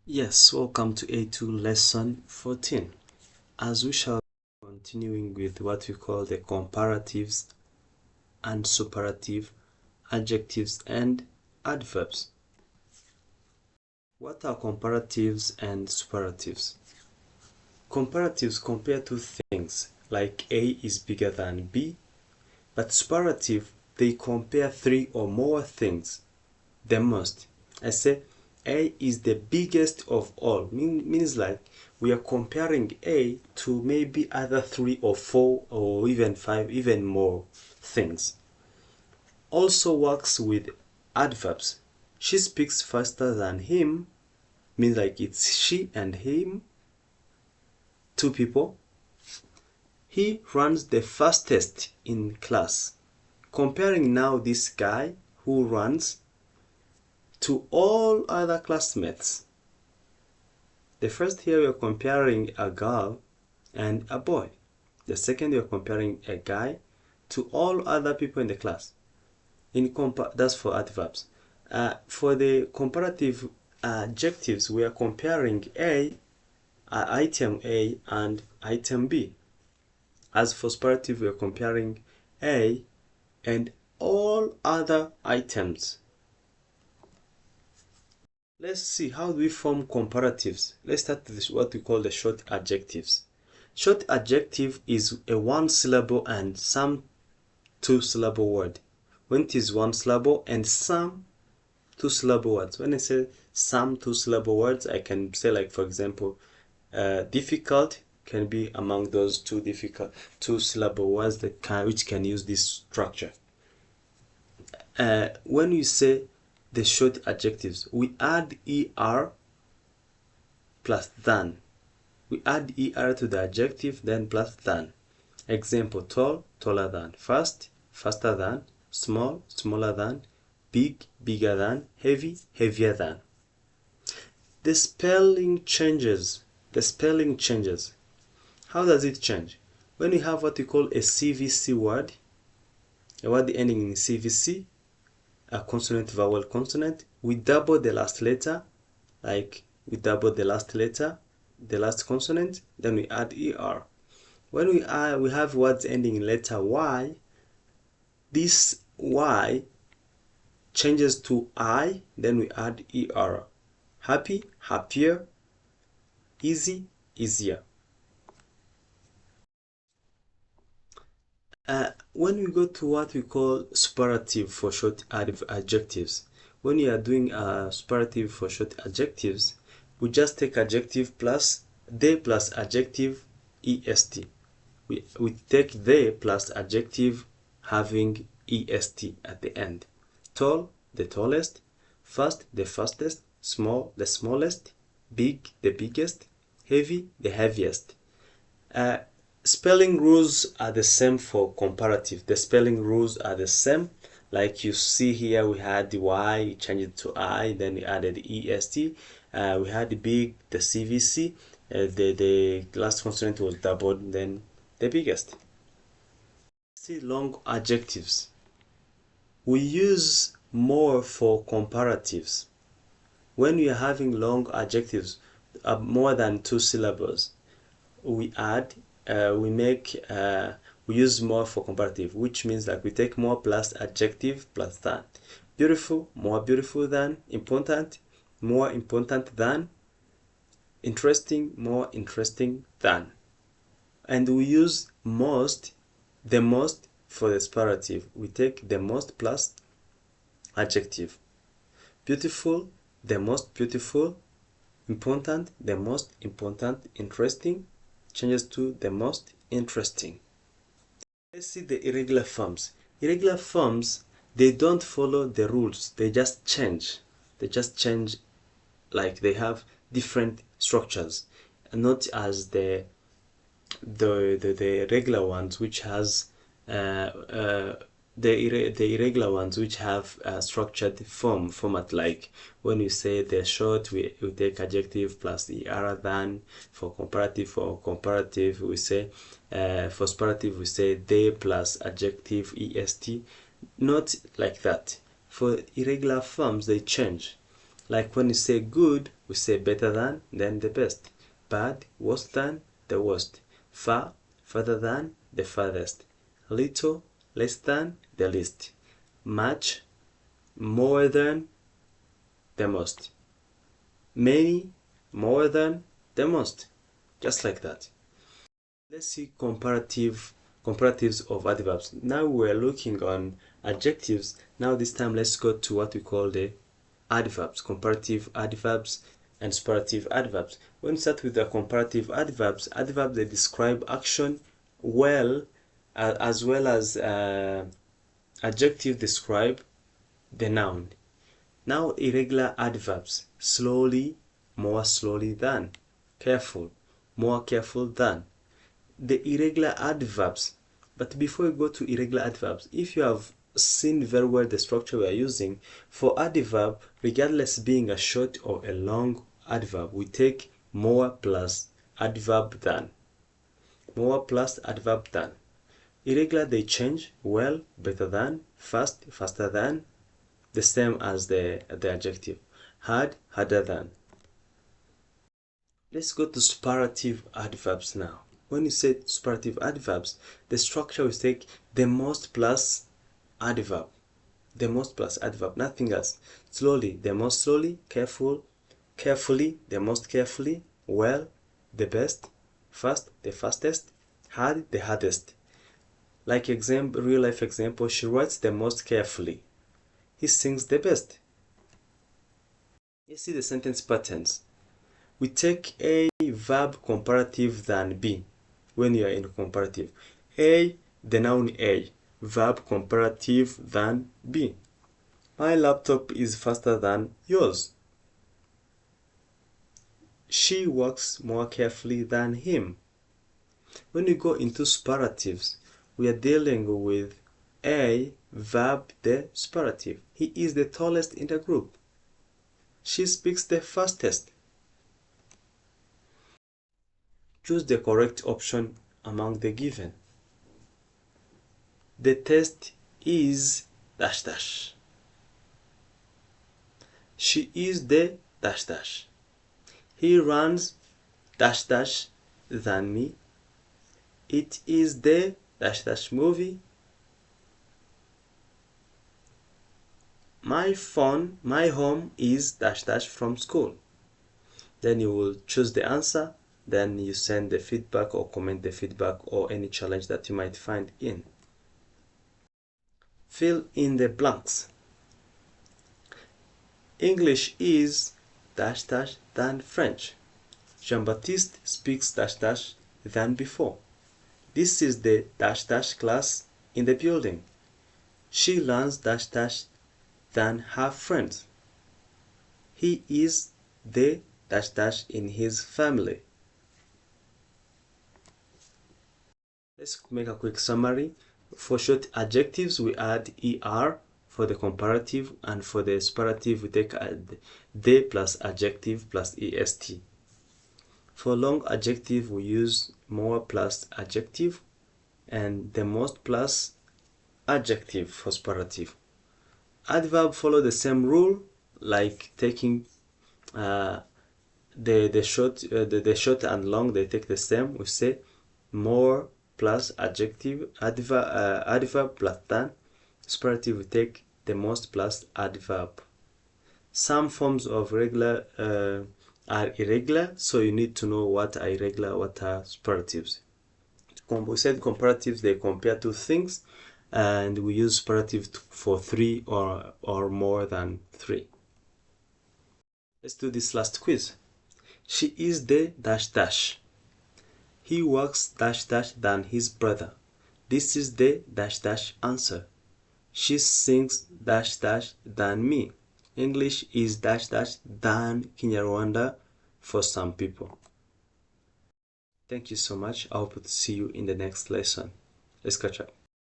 Yes, welcome to A2 lesson 14. As we shall be continuing with what we call the comparatives and superlative, adjectives and adverbs. What are comparatives and superlatives? Comparatives compare two things, like A is bigger than B, but superlative, they compare three or more things, the most. I say A is the biggest of all, means like we are comparing A to maybe other 3 or 4 or even 5, even more things. Also works with adverbs. She speaks faster than him, means like it's she and him, two people. He runs the fastest in class. Comparing now this guy who runs to all other classmates. The first here we are comparing a girl and a boy. The second we are comparing a guy to all other people in the class. That's for adverbs. For the comparative adjectives, we are comparing item A and item B. As for superlative, we are comparing A and all other items. Let's see how do we form comparatives. Let's start with what we call the short adjectives. Short adjective is a one syllable and some two syllable word. When it is one syllable and some two syllable words. When I say some two syllable words, I can say, like, for example, difficult can be among those two syllable words which can use this structure. When we say the short adjectives, we add er plus than. We add er to the adjective, then plus than. Example: tall, taller than; fast, faster than; small, smaller than; big, bigger than; heavy, heavier than. The spelling changes. How does it change? When we have what we call a CVC word, a word ending in CVC, a consonant, vowel, consonant, we double the last letter, like we double the last letter, the last consonant, then we add er. When we have words ending in letter Y, this Y changes to I, then we add er. Happy, happier; easy, easier. When we go to what we call superlative for short adjectives, when you are doing a superlative for short adjectives, we just take adjective plus the plus adjective est. We take the plus adjective having est at the end. Tall, the tallest; fast, the fastest; small, the smallest; big, the biggest; heavy, the heaviest. Spelling rules are the same for comparative. The spelling rules are the same. Like you see here, we had the Y, we changed it to I, then we added est. We had the big, the CVC, the last consonant was doubled, then the biggest. See long adjectives. We use more for comparatives. When we are having long adjectives, more than two syllables, we use more for comparative, which means that we take more plus adjective plus than. Beautiful, more beautiful than; important, more important than; interesting, more interesting than. And we use the most for the superlative. We take the most plus adjective. Beautiful, the most beautiful; important, the most important; interesting changes to the most interesting. Let's see the irregular forms. Irregular forms, they don't follow the rules, they just change. Like they have different structures, not as the regular ones, which has the irregular ones which have a structured format. Like when we say the short, we take adjective plus the other than. For comparative we say for superlative we say the plus adjective est. Not like that. For irregular forms, they change. Like when you say good, we say better than, then the best. Bad, worse than, the worst. Far, further than, the farthest. Little, less than, the least. Much, more than, the most. Many, more than, the most. Just like that. Let's see comparatives of adverbs. Now we're looking on adjectives. Now this time let's go to what we call the adverbs, comparative adverbs and superlative adverbs. When we start with the comparative adverbs, adverbs they describe action as well as adjective describe the noun. Now irregular adverbs, slowly, more slowly than, careful, more careful than. The irregular adverbs. But before we go to irregular adverbs, if you have seen very well the structure we are using, for adverb, regardless being a short or a long adverb, we take more plus adverb than. More plus adverb than. Irregular, they change well, better than, fast, faster than, the same as the adjective. Hard, harder than. Let's go to superlative adverbs now. When you say superlative adverbs, the structure is take the most plus adverb. The most plus adverb, nothing else. Slowly, the most slowly, careful, carefully, the most carefully, well, the best, fast, the fastest, hard, the hardest. Like example, real life example, she writes the most carefully. He sings the best. You see the sentence patterns. We take A verb comparative than B when you are in comparative. A, the noun A, verb comparative than B. My laptop is faster than yours. She works more carefully than him. When you go into superlatives, we are dealing with A, verb, the superlative. He is the tallest in the group. She speaks the fastest. Choose the correct option among the given. The test is dash dash. She is the dash dash. He runs dash dash than me. It is the dash dash movie. My home is dash dash from school. Then you will choose the answer. Then you send the feedback or comment the feedback or any challenge that you might find in. Fill in the blanks. English is dash dash than French. Jean-Baptiste speaks dash dash than before. This is the dash dash class in the building. She learns dash dash than her friends. He is the dash dash in his family. Let's make a quick summary. For short adjectives, we add er for the comparative, and for the superlative, we take the plus adjective plus est. For long adjective, we use more plus adjective and the most plus adjective for superlative. Adverb follow the same rule, like taking the short and long, they take the same. We say more plus adjective, adverb plus than. Superlative, we take the most plus adverb. Some forms of regular are irregular, so you need to know what are irregular, what are superlatives. We said comparatives, they compare two things, and we use superlative for three or more than three. Let's do this last quiz. She is the dash dash. He works dash dash than his brother. This is the dash dash answer. She sings dash dash than me. English is dash dash than Kinyarwanda for some people. Thank you so much. I hope to see you in the next lesson. Let's catch up.